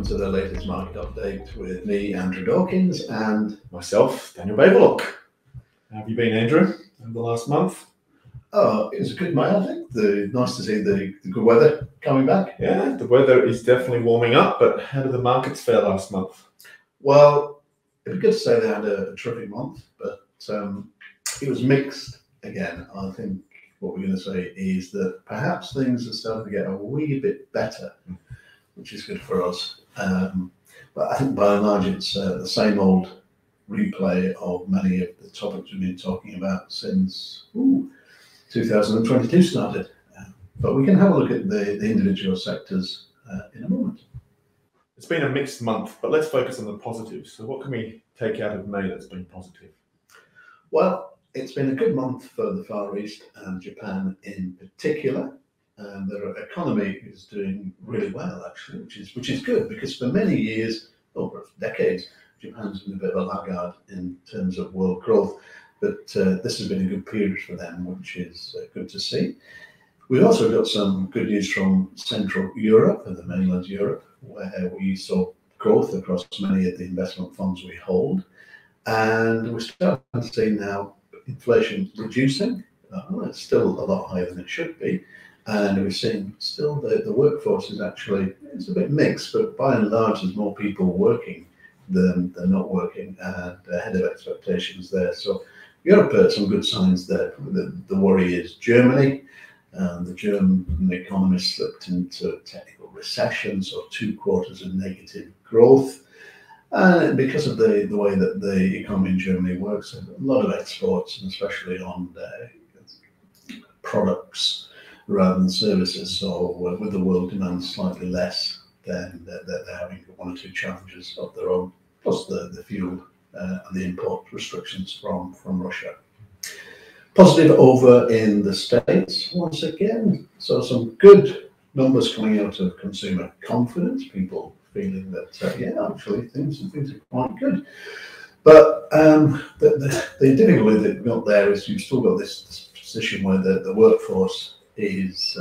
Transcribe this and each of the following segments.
to the latest market update with me, Andrew Dawkins, and myself, Daniel Bajwoluk. How have you been, Andrew, over the last month? Oh, it was a good month, I think. Nice to see the good weather coming back. Yeah, the weather is definitely warming up, but how did the markets fare last month? Well, it'd be good to say they had a terrific month, but it was mixed again. I think what we're going to say is that perhaps things are starting to get a wee bit better, which is good for us. But I think by and large it's the same old replay of many of the topics we've been talking about since 2022 started. But we can have a look at the individual sectors in a moment. It's been a mixed month, but let's focus on the positives. So what can we take out of May that's been positive? Well, it's been a good month for the Far East and Japan in particular. And their economy is doing really well, actually, which is good, because for many years, over decades, Japan's been a bit of a laggard in terms of world growth. But this has been a good period for them, which is good to see. We also got some good news from Central Europe and the mainland Europe, where we saw growth across many of the investment funds we hold. And we're starting to see now inflation reducing. It's still a lot higher than it should be. And we're seeing still the workforce is actually, it's a bit mixed, but by and large there's more people working than not working, and ahead of expectations there. So Europe had some good signs there. The worry is Germany. The German economy slipped into technical recession, so 2 quarters of negative growth. And because of the way that the economy in Germany works, a lot of exports, and especially on products rather than services. So with the world demand slightly less, then they're having 1 or 2 challenges of their own, plus the fuel and the import restrictions from Russia. Positive over in the States once again. So some good numbers coming out of consumer confidence, people feeling that, actually things are quite good. But the difficulty that we've got there is you've still got this position where the workforce is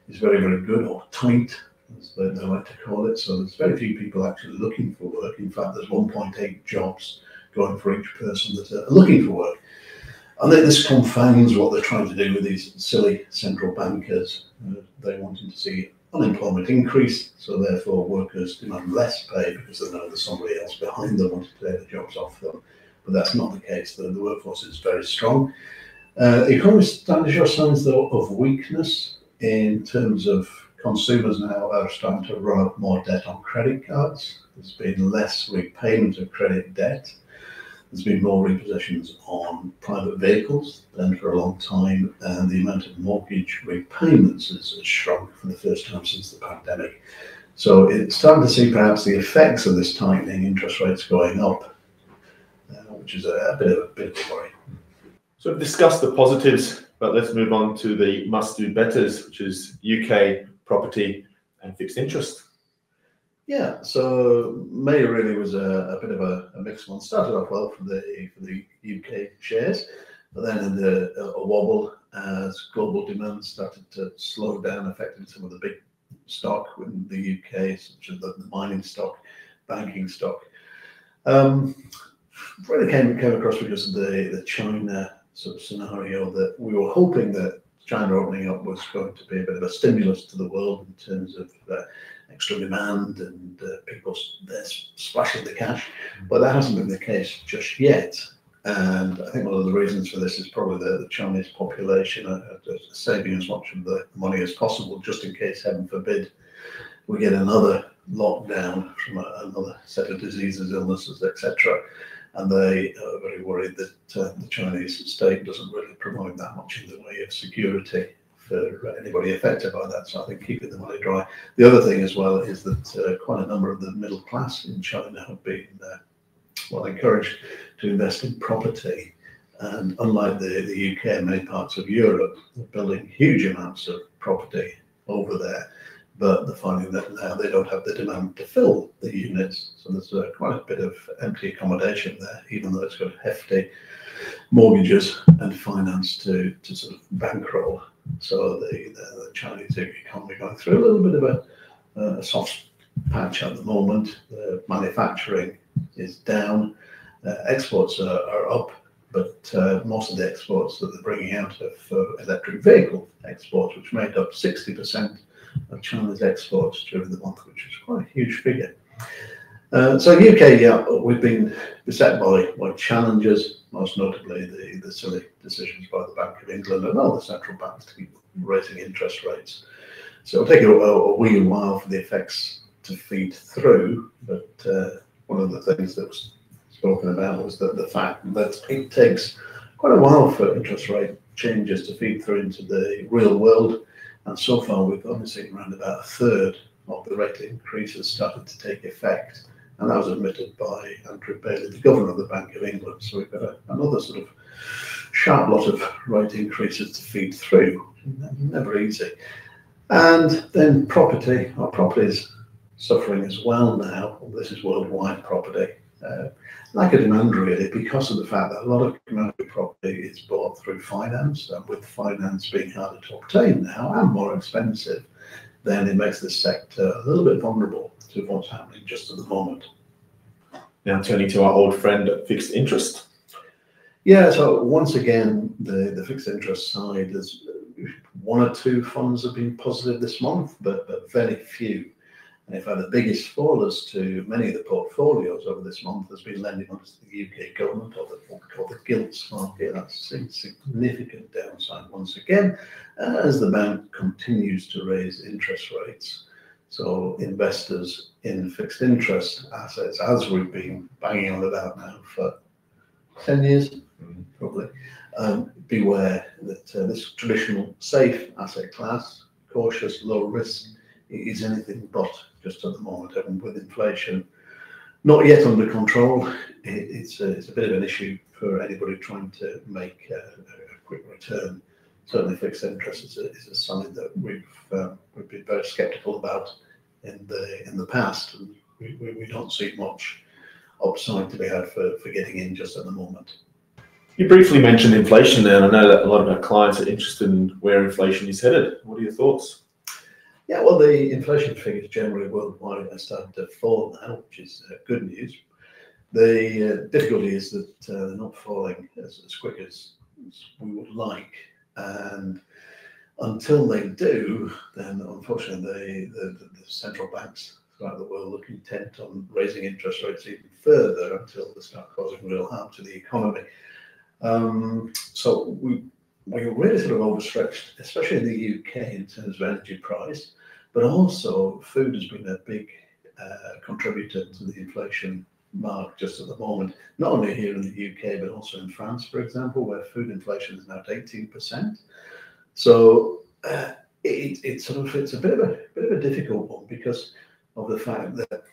very, very good, or tight, as they like to call it. So there's very few people actually looking for work. In fact, there's 1.8 jobs going for each person that are looking for work. And then this confounds what they're trying to do with these silly central bankers. They wanting to see unemployment increase, so therefore workers demand less pay because they know there's somebody else behind them wanting to take the jobs off them. But that's not the case. The workforce is very strong. The economy is starting to show signs, though, of weakness in terms of consumers now are starting to run up more debt on credit cards. There's been less repayment of credit debt. There's been more repossessions on private vehicles than for a long time, and the amount of mortgage repayments has shrunk for the first time since the pandemic. So it's starting to see perhaps the effects of this tightening, interest rates going up, which is a bit of a worry. So we've discussed the positives, but let's move on to the must-do betters, which is UK property and fixed interest. Yeah, so May really was a bit of a mixed one. Started off well for the UK shares, but then had a wobble as global demand started to slow down, affecting some of the big stock in the UK, such as the mining stock, banking stock. Really came across because of the China sort of scenario, that we were hoping that China opening up was going to be a bit of a stimulus to the world in terms of extra demand and people splashing the cash, but that hasn't been the case just yet. And I think one of the reasons for this is probably the Chinese population are saving as much of the money as possible, just in case, heaven forbid, we get another lockdown from another set of diseases, illnesses, etc. And they are very worried that the Chinese state doesn't really provide that much in the way of security for anybody affected by that. So I think keeping the money dry. The other thing as well is that quite a number of the middle class in China have been encouraged to invest in property. And unlike the UK and many parts of Europe, they're building huge amounts of property over there. But they're finding that now they don't have the demand to fill the units. So there's quite a bit of empty accommodation there, even though it's got hefty mortgages and finance to sort of bankroll. So the Chinese economy going through a little bit of a soft patch at the moment. Manufacturing is down. Exports are up, but most of the exports that they're bringing out are for electric vehicle exports, which made up 60% of China's exports during the month, which is quite a huge figure. So UK, yeah, we've been beset by challenges, most notably the silly decisions by the Bank of England and other central banks to keep raising interest rates. So it'll take a wee while for the effects to feed through, but one of the things that was spoken about was that the fact that it takes quite a while for interest rate changes to feed through into the real world, and so far we've only seen around about a third of the rate increases started to take effect, and that was admitted by Andrew Bailey, the Governor of the Bank of England. So we've got another sort of sharp lot of rate increases to feed through. Never easy. And then property. Our property is suffering as well now. This is worldwide property. Lack of demand really, because of the fact that a lot of commercial property is bought through finance, and with finance being harder to obtain now and more expensive, then it makes this sector a little bit vulnerable to what's happening just at the moment. Now turning to our old friend, fixed interest. Yeah, so once again, the fixed interest side is one or two funds have been positive this month, but very few. And in fact, the biggest fallers to many of the portfolios over this month has been lending onto the UK government, or what we call the gilts market. That's seen significant downside once again, as the bank continues to raise interest rates. So investors in fixed interest assets, as we've been banging on about now for 10 years, probably, beware that this traditional safe asset class, cautious, low risk, is anything but just at the moment. And with inflation not yet under control, it's a bit of an issue for anybody trying to make a quick return. Certainly fixed interest is something that we've been very sceptical about in the past, and we don't see much upside to be had for getting in just at the moment. You briefly mentioned inflation there, and I know that a lot of our clients are interested in where inflation is headed. What are your thoughts? Yeah, well, the inflation figures generally worldwide are starting to fall now, which is good news. The difficulty is that they're not falling as quick as we would like, and until they do, then unfortunately the central banks throughout the world look intent on raising interest rates even further until they start causing real harm to the economy. So we're really sort of overstretched, especially in the UK in terms of energy price, but also food has been a big contributor to the inflation mark just at the moment, not only here in the UK, but also in France, for example, where food inflation is now at 18%. So it's a bit of a difficult one because of the fact that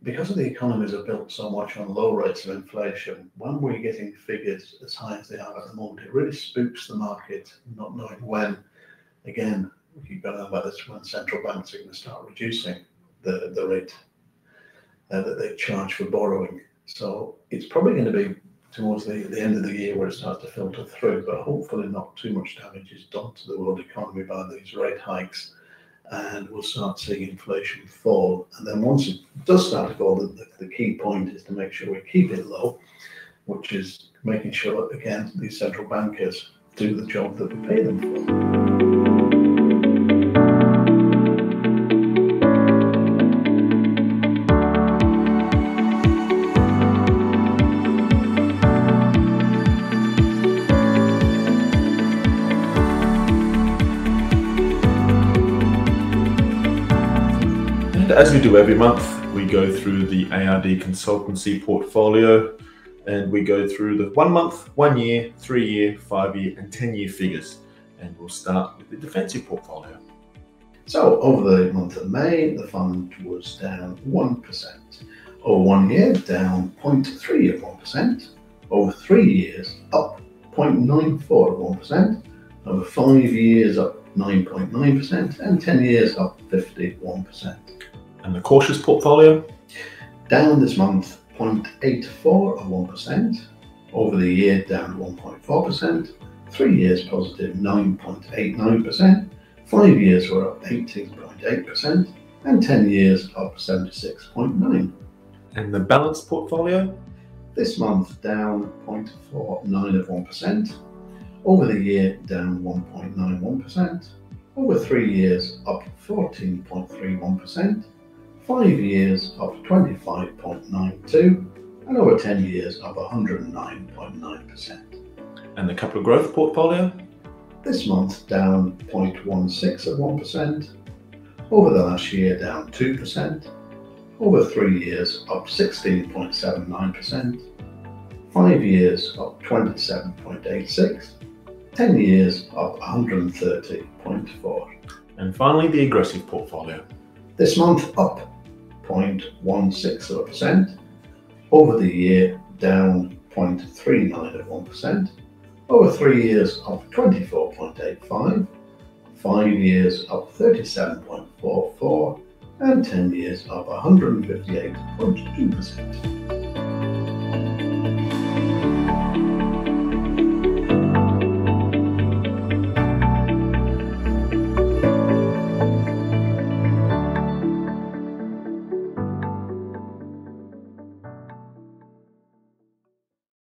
because the economies are built so much on low rates of inflation, when we're getting figures as high as they are at the moment, it really spooks the market, not knowing when, again, we keep going on about this, when central banks are going to start reducing the rate that they charge for borrowing. So it's probably going to be towards the end of the year where it starts to filter through, but hopefully not too much damage is done to the world economy by these rate hikes, and we'll start seeing inflation fall. And then once it does start to fall, the key point is to make sure we keep it low, which is making sure that, again, these central bankers do the job that we pay them for. As we do every month, we go through the ARD consultancy portfolio, and we go through the 1 month, 1 year, 3 year, 5 year and 10 year figures. And we'll start with the defensive portfolio. So over the month of May, the fund was down 1%. Over 1 year, down 0.3 of 1%. Over 3 years, up 0.94 of 1%. Over 5 years, up 9.9%, and 10 years, up 51%. And the cautious portfolio? Down this month, 0.84 of 1%. Over the year, down 1.4%. 3 years positive, 9.89%. 5 years were up 18.8%. and 10 years up 76.9. And the balanced portfolio? This month down 0.49%, over the year down 1.91%, over 3 years up 14.31%, 5 years up 25.92%, and over 10 years up 109.9%. And the capital growth portfolio? This month down 0.16%, over the last year down 2%, over 3 years up 16.79%, 5 years up 27.86%, 10 years up 130.4%. And finally, the aggressive portfolio. This month up 0.16%, over the year down 0.39%, over 3 years up 24.85%, 5 years up 37.44%, and 10 years up 158.2%.